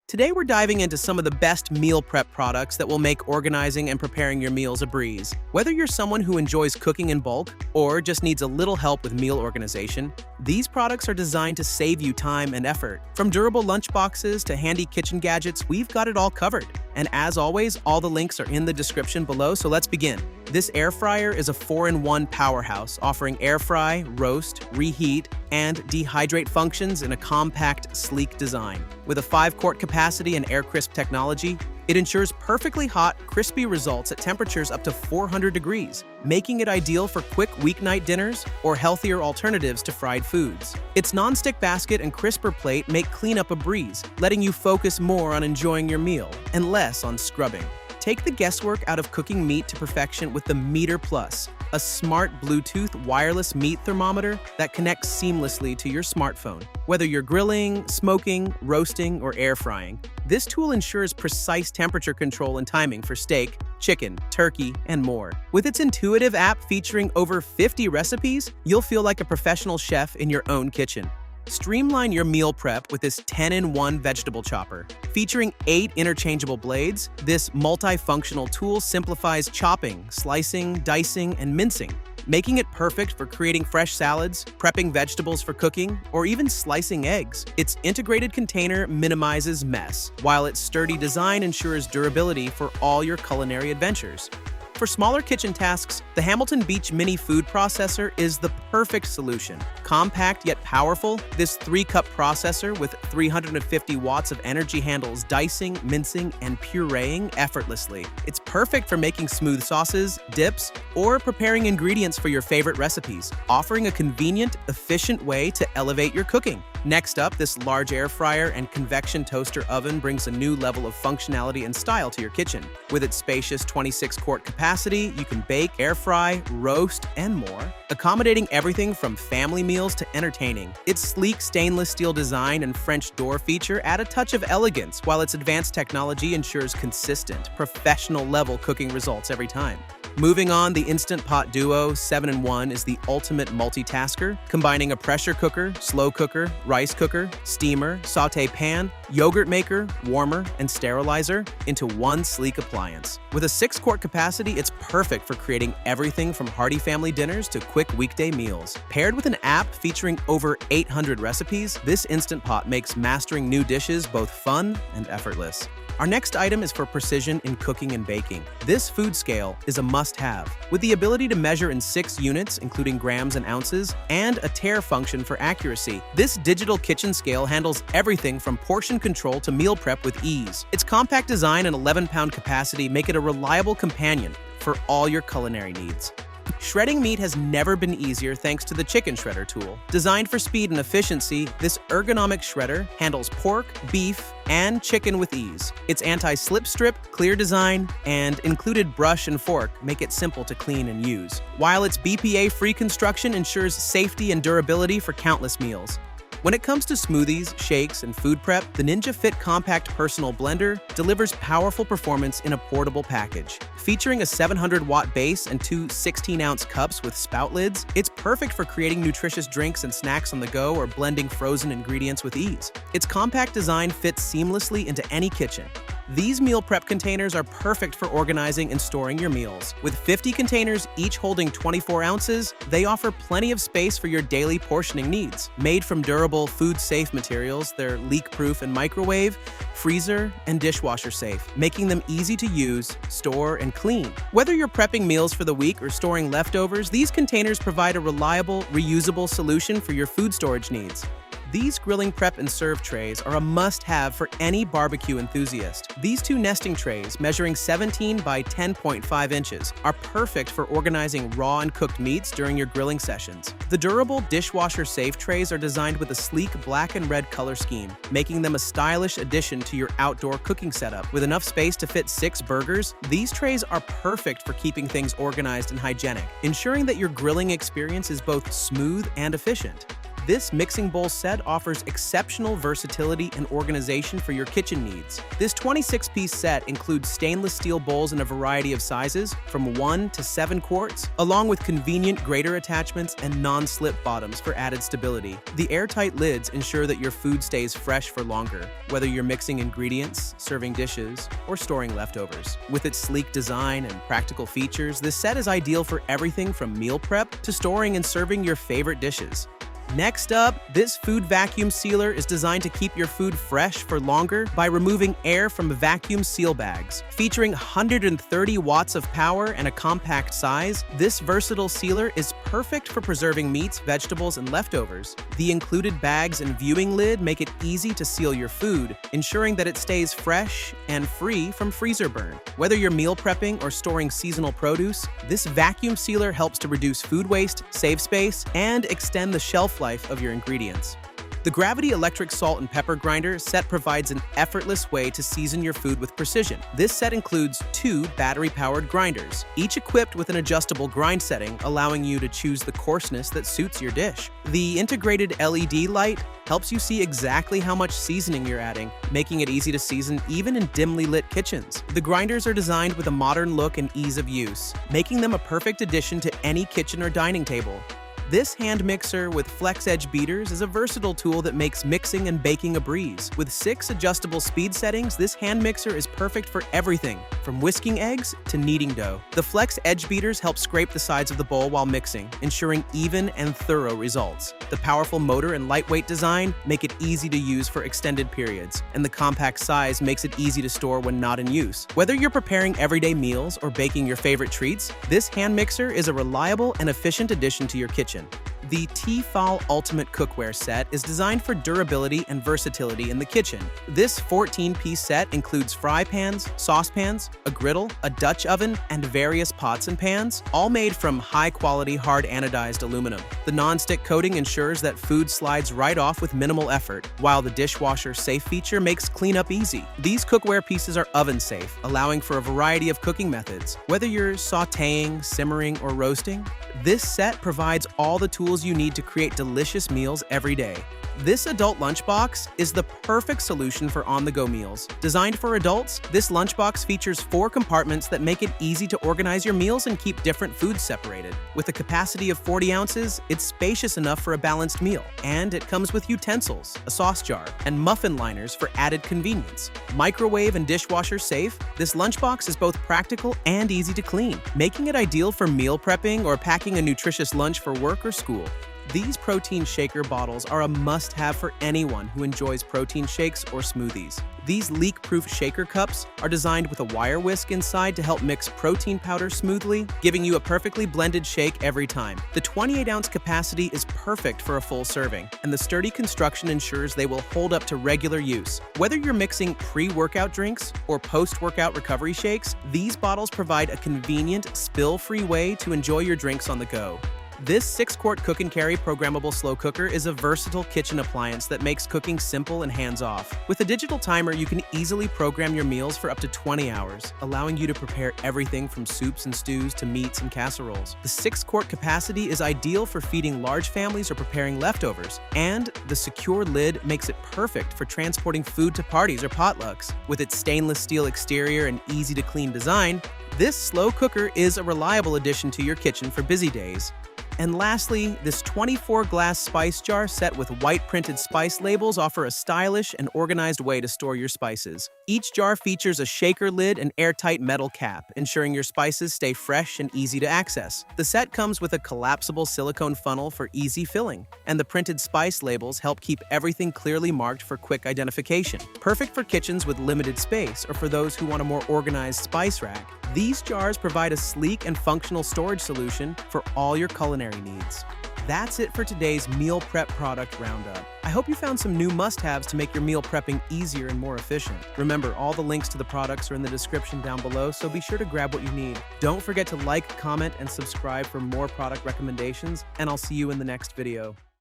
Today we're diving into some of the best meal prep products that will make organizing and preparing your meals a breeze. Whether you're someone who enjoys cooking in bulk or just needs a little help with meal organization, these products are designed to save you time and effort. From durable lunchboxes to handy kitchen gadgets, we've got it all covered. And as always, all the links are in the description below, so let's begin. This air fryer is a 4-in-1 powerhouse, offering air fry, roast, reheat, and dehydrate functions in a compact, sleek design. With a 5-quart capacity and air crisp technology, it ensures perfectly hot, crispy results at temperatures up to 400 degrees, making it ideal for quick weeknight dinners or healthier alternatives to fried foods. Its non-stick basket and crisper plate make cleanup a breeze, letting you focus more on enjoying your meal and less on scrubbing. Take the guesswork out of cooking meat to perfection with the Meater Plus, a smart Bluetooth wireless meat thermometer that connects seamlessly to your smartphone. Whether you're grilling, smoking, roasting, or air frying, this tool ensures precise temperature control and timing for steak, chicken, turkey, and more. With its intuitive app featuring over 50 recipes, you'll feel like a professional chef in your own kitchen. Streamline your meal prep with this 10-in-1 vegetable chopper. Featuring 8 interchangeable blades, this multifunctional tool simplifies chopping, slicing, dicing, and mincing, making it perfect for creating fresh salads, prepping vegetables for cooking, or even slicing eggs. Its integrated container minimizes mess, while its sturdy design ensures durability for all your culinary adventures. For smaller kitchen tasks, the Hamilton Beach Mini Food Processor is the perfect solution. Compact yet powerful, this 3-cup processor with 350 watts of energy handles dicing, mincing, and pureeing effortlessly. It's perfect for making smooth sauces, dips, or preparing ingredients for your favorite recipes, offering a convenient, efficient way to elevate your cooking. Next up, this large air fryer and convection toaster oven brings a new level of functionality and style to your kitchen. With its spacious 26-quart capacity, you can bake, air fry, roast, and more, accommodating everything from family meals to entertaining. Its sleek stainless steel design and French door feature add a touch of elegance, while its advanced technology ensures consistent, professional-level cooking results every time. Moving on, the Instant Pot Duo 7-in-1 is the ultimate multitasker, combining a pressure cooker, slow cooker, rice cooker, steamer, sauté pan, yogurt maker, warmer, and sterilizer into one sleek appliance. With a 6-quart capacity, it's perfect for creating everything from hearty family dinners to quick weekday meals. Paired with an app featuring over 800 recipes, this Instant Pot makes mastering new dishes both fun and effortless. Our next item is for precision in cooking and baking. This food scale is a must-have. With the ability to measure in 6 units, including grams and ounces, and a tare function for accuracy, this digital kitchen scale handles everything from portion control to meal prep with ease. Its compact design and 11-pound capacity make it a reliable companion for all your culinary needs. Shredding meat has never been easier thanks to the Chicken Shredder tool. Designed for speed and efficiency, this ergonomic shredder handles pork, beef, and chicken with ease. Its anti-slip strip, clear design, and included brush and fork make it simple to clean and use, while its BPA-free construction ensures safety and durability for countless meals. When it comes to smoothies, shakes, and food prep, the Ninja Fit Compact Personal Blender delivers powerful performance in a portable package. Featuring a 700-watt base and 2 16-ounce cups with spout lids, it's perfect for creating nutritious drinks and snacks on the go or blending frozen ingredients with ease. Its compact design fits seamlessly into any kitchen. These meal prep containers are perfect for organizing and storing your meals. With 50 containers, each holding 24 ounces, they offer plenty of space for your daily portioning needs. Made from durable, food-safe materials, they're leak-proof and microwave, freezer, and dishwasher safe, making them easy to use, store, and clean. Whether you're prepping meals for the week or storing leftovers, these containers provide a reliable, reusable solution for your food storage needs. These grilling prep and serve trays are a must-have for any barbecue enthusiast. These 2 nesting trays, measuring 17 by 10.5 inches, are perfect for organizing raw and cooked meats during your grilling sessions. The durable dishwasher-safe trays are designed with a sleek black and red color scheme, making them a stylish addition to your outdoor cooking setup. With enough space to fit 6 burgers, these trays are perfect for keeping things organized and hygienic, ensuring that your grilling experience is both smooth and efficient. This mixing bowl set offers exceptional versatility and organization for your kitchen needs. This 26-piece set includes stainless steel bowls in a variety of sizes, from 1 to 7 quarts, along with convenient grater attachments and non-slip bottoms for added stability. The airtight lids ensure that your food stays fresh for longer, whether you're mixing ingredients, serving dishes, or storing leftovers. With its sleek design and practical features, this set is ideal for everything from meal prep to storing and serving your favorite dishes. Next up, this food vacuum sealer is designed to keep your food fresh for longer by removing air from vacuum seal bags. Featuring 130 watts of power and a compact size, this versatile sealer is perfect for preserving meats, vegetables, and leftovers. The included bags and viewing lid make it easy to seal your food, ensuring that it stays fresh and free from freezer burn. Whether you're meal prepping or storing seasonal produce, this vacuum sealer helps to reduce food waste, save space, and extend the shelf life of your ingredients. The Gravity Electric Salt and Pepper Grinder set provides an effortless way to season your food with precision. This set includes 2 battery-powered grinders, each equipped with an adjustable grind setting, allowing you to choose the coarseness that suits your dish. The integrated LED light helps you see exactly how much seasoning you're adding, making it easy to season even in dimly lit kitchens. The grinders are designed with a modern look and ease of use, making them a perfect addition to any kitchen or dining table. This hand mixer with flex edge beaters is a versatile tool that makes mixing and baking a breeze. With 6 adjustable speed settings, this hand mixer is perfect for everything, from whisking eggs to kneading dough. The flex edge beaters help scrape the sides of the bowl while mixing, ensuring even and thorough results. The powerful motor and lightweight design make it easy to use for extended periods, and the compact size makes it easy to store when not in use. Whether you're preparing everyday meals or baking your favorite treats, this hand mixer is a reliable and efficient addition to your kitchen. The Tefal Ultimate Cookware Set is designed for durability and versatility in the kitchen. This 14-piece set includes fry pans, saucepans, a griddle, a Dutch oven, and various pots and pans, all made from high-quality hard anodized aluminum. The non-stick coating ensures that food slides right off with minimal effort, while the dishwasher safe feature makes cleanup easy. These cookware pieces are oven-safe, allowing for a variety of cooking methods. Whether you're sautéing, simmering, or roasting, this set provides all the tools you need to create delicious meals every day. This adult lunchbox is the perfect solution for on-the-go meals. Designed for adults, this lunchbox features 4 compartments that make it easy to organize your meals and keep different foods separated. With a capacity of 40 ounces, it's spacious enough for a balanced meal. And it comes with utensils, a sauce jar, and muffin liners for added convenience. Microwave and dishwasher safe, this lunchbox is both practical and easy to clean, making it ideal for meal prepping or packing a nutritious lunch for work or school. These protein shaker bottles are a must-have for anyone who enjoys protein shakes or smoothies. These leak-proof shaker cups are designed with a wire whisk inside to help mix protein powder smoothly, giving you a perfectly blended shake every time. The 28-ounce capacity is perfect for a full serving, and the sturdy construction ensures they will hold up to regular use. Whether you're mixing pre-workout drinks or post-workout recovery shakes, these bottles provide a convenient, spill-free way to enjoy your drinks on the go. This 6-quart cook and carry programmable slow cooker is a versatile kitchen appliance that makes cooking simple and hands-off. With a digital timer, you can easily program your meals for up to 20 hours, allowing you to prepare everything from soups and stews to meats and casseroles. The 6-quart capacity is ideal for feeding large families or preparing leftovers, and the secure lid makes it perfect for transporting food to parties or potlucks. With its stainless steel exterior and easy-to-clean design, this slow cooker is a reliable addition to your kitchen for busy days. And lastly, this 24-glass spice jar set with white printed spice labels offer a stylish and organized way to store your spices. Each jar features a shaker lid and airtight metal cap, ensuring your spices stay fresh and easy to access. The set comes with a collapsible silicone funnel for easy filling, and the printed spice labels help keep everything clearly marked for quick identification. Perfect for kitchens with limited space or for those who want a more organized spice rack. These jars provide a sleek and functional storage solution for all your culinary needs. That's it for today's meal prep product roundup. I hope you found some new must-haves to make your meal prepping easier and more efficient. Remember, all the links to the products are in the description down below, so be sure to grab what you need. Don't forget to like, comment, and subscribe for more product recommendations, and I'll see you in the next video.